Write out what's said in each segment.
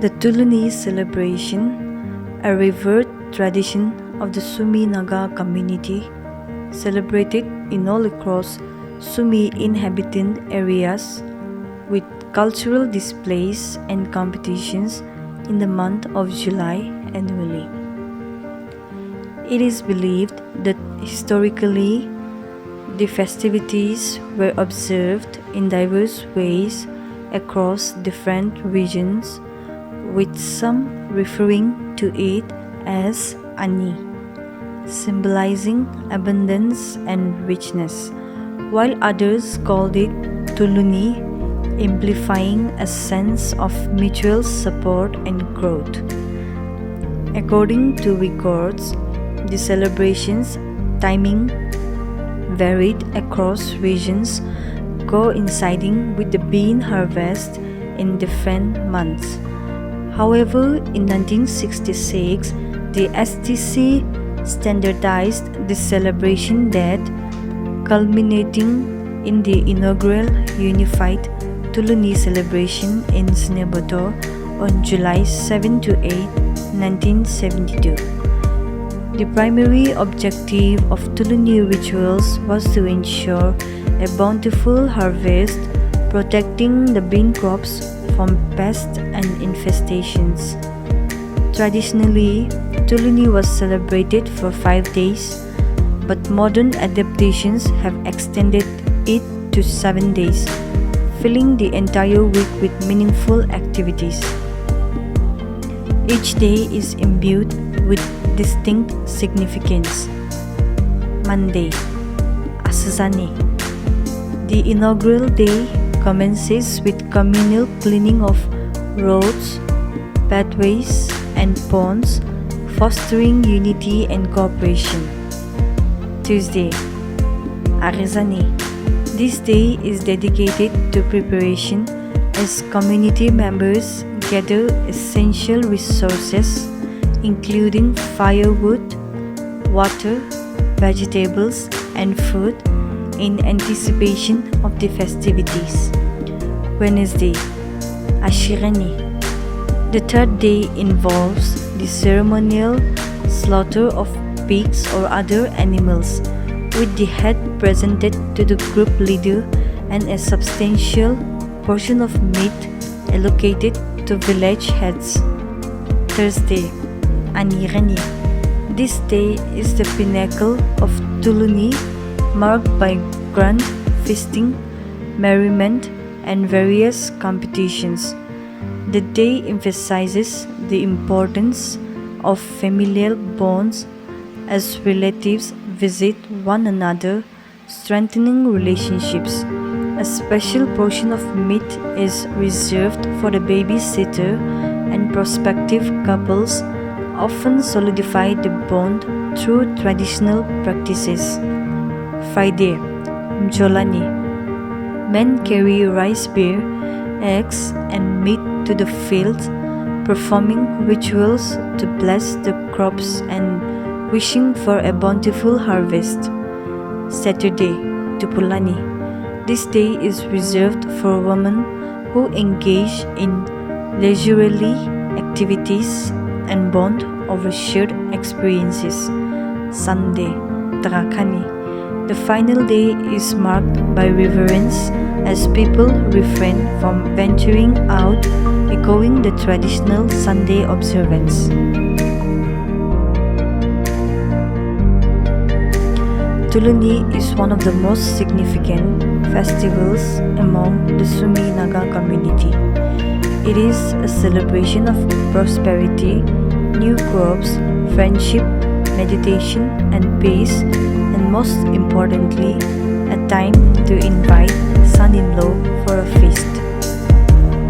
The Tuluni celebration, a revered tradition of the Sumi Naga community, celebrated in all across Sumi inhabitant areas with cultural displays and competitions in the month of July annually. It is believed that historically the festivities were observed in diverse ways across different regions, with some referring to it as Ani, symbolizing abundance and richness, while others called it Tuluni, amplifying a sense of mutual support and growth. According to records, the celebrations' timing varied across regions, coinciding with the bean harvest in different months. However, in 1966, the STC standardized the celebration date, culminating in the inaugural unified Tuluni celebration in Snebato on July 7 to 8, 1972. The primary objective of Tuluni rituals was to ensure a bountiful harvest, protecting the bean crops from pests and infestations. Traditionally, Tuluni was celebrated for 5 days, but modern adaptations have extended it to 7 days, filling the entire week with meaningful activities. Each day is imbued with distinct significance. Monday, Asazani. The inaugural day commences with communal cleaning of roads, pathways, and ponds, fostering unity and cooperation. Tuesday, Arizani. This day is dedicated to preparation as community members gather essential resources including firewood, water, vegetables, and food in anticipation of the festivities. Wednesday, Ashirani. The third day involves the ceremonial slaughter of pigs or other animals, with the head presented to the group leader and a substantial portion of meat allocated to village heads. Thursday, Anirani. This day is the pinnacle of Tuluni, marked by grand feasting, merriment, and various competitions. The day emphasizes the importance of familial bonds as relatives visit one another, strengthening relationships. A special portion of meat is reserved for the babysitter, and prospective couples often solidify the bond through traditional practices. Friday, Mjolani. Men carry rice beer, eggs, and meat to the fields, performing rituals to bless the crops and wishing for a bountiful harvest. Saturday, Tupulani. This day is reserved for women who engage in leisurely activities and bond over shared experiences. Sunday, Trakani. The final day is marked by reverence as people refrain from venturing out, echoing the traditional Sunday observance. Tuluni is one of the most significant festivals among the Sumi Naga community. It is a celebration of prosperity, new crops, friendship, meditation, and peace, and most importantly, a time to invite son-in-law for a feast.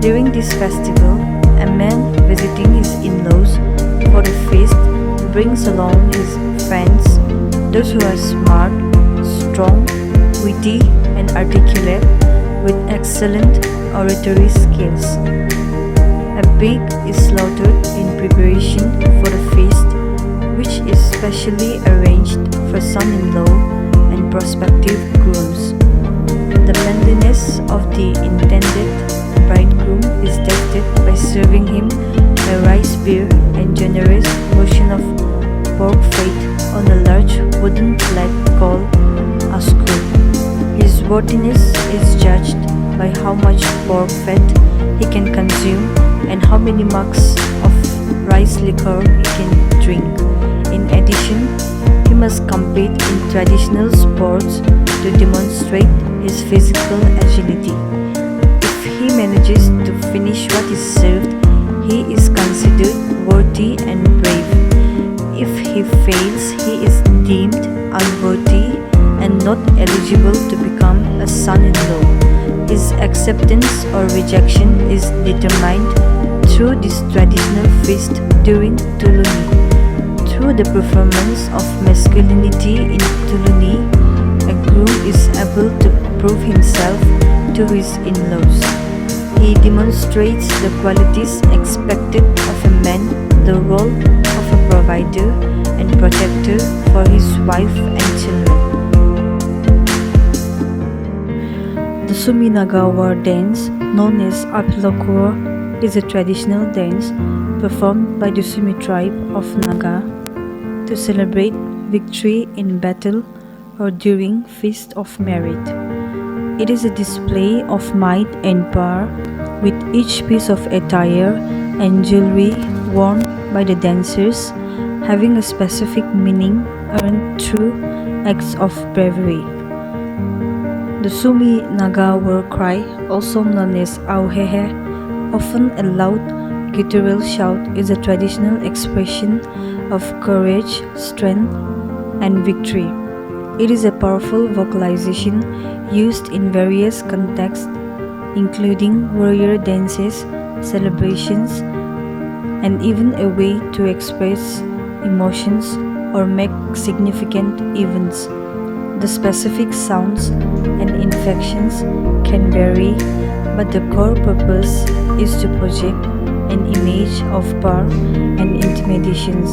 During this festival, a man visiting his in-laws for the feast brings along his friends, those who are smart, strong, witty, and articulate with excellent oratory skills. A pig is slaughtered in preparation for the feast, which is specially arranged for son-in-law and prospective grooms. The manliness of the intended bridegroom is tested by serving him severe and generous portion of pork fat on a large wooden plate called a skewer. His worthiness is judged by how much pork fat he can consume and how many mugs of rice liquor he can drink. In addition, he must compete in traditional sports to demonstrate his physical agility. If he manages to finish what is served, he is considered worthy and brave. If he fails, he is deemed unworthy and not eligible to become a son-in-law. His acceptance or rejection is determined through this traditional feast during Tuluni. Through the performance of masculinity in Tuluni, a groom is able to prove himself to his in-laws. He demonstrates the qualities expected of a man, the role of a provider and protector for his wife and children. The Sumi Naga war dance, known as Apilokua, is a traditional dance performed by the Sumi tribe of Naga to celebrate victory in battle or during Feast of Merit. It is a display of might and power, with each piece of attire and jewelry worn by the dancers having a specific meaning earned through acts of bravery. The Sumi Naga war cry, also known as Auhehe, often a loud guttural shout, is a traditional expression of courage, strength, and victory. It is a powerful vocalization used in various contexts, including warrior dances, celebrations, and even a way to express emotions or make significant events. The specific sounds and inflections can vary, but the core purpose is to project an image of power and intimidations.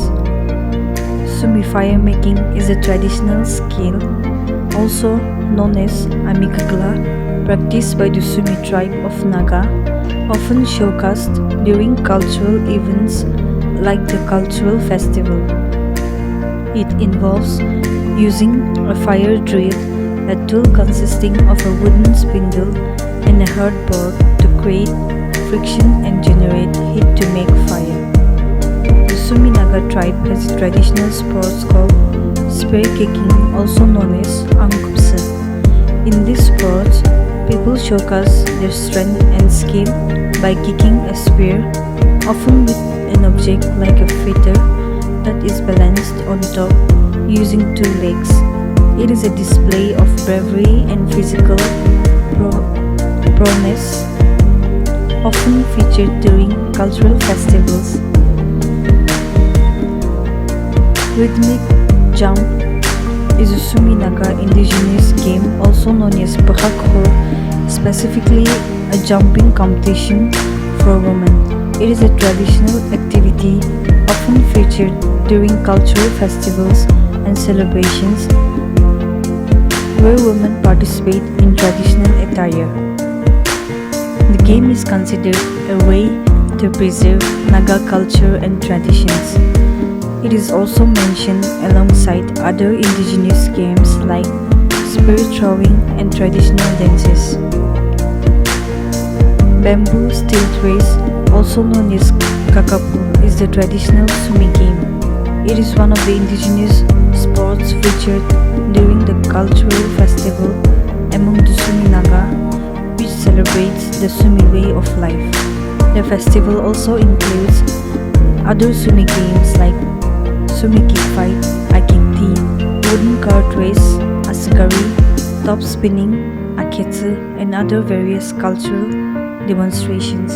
Sumi fire making is a traditional skill, also known as amikagla, practiced by the Sumi tribe of Naga, often showcased during cultural events like the cultural festival. It involves using a fire drill, a tool consisting of a wooden spindle and a hard board to create friction and generate heat to make fire. The Sumi Naga tribe has a traditional sport called spear kicking, also known as angkupse. In this sport, people showcase their strength and skill by kicking a spear, often with an object like a feather that is balanced on top using two legs. It is a display of bravery and physical prowess, often featured during cultural festivals. Rhythmic jump is a Sumi Naga indigenous game, also known as Bahakho, specifically a jumping competition for women. It is a traditional activity often featured during cultural festivals and celebrations where women participate in traditional attire. The game is considered a way to preserve Naga culture and traditions. It is also mentioned alongside other indigenous games like spear throwing and traditional dances. Bamboo stilt race, also known as Kakapu, is the traditional Sumi game. It is one of the indigenous sports featured during the cultural festival among the Sumi Naga, which celebrates the Sumi way of life. The festival also includes other Sumi games like Sumi Kiphi, Akiti, wooden cart race, asgari, top spinning, aketsu, and other various cultural demonstrations.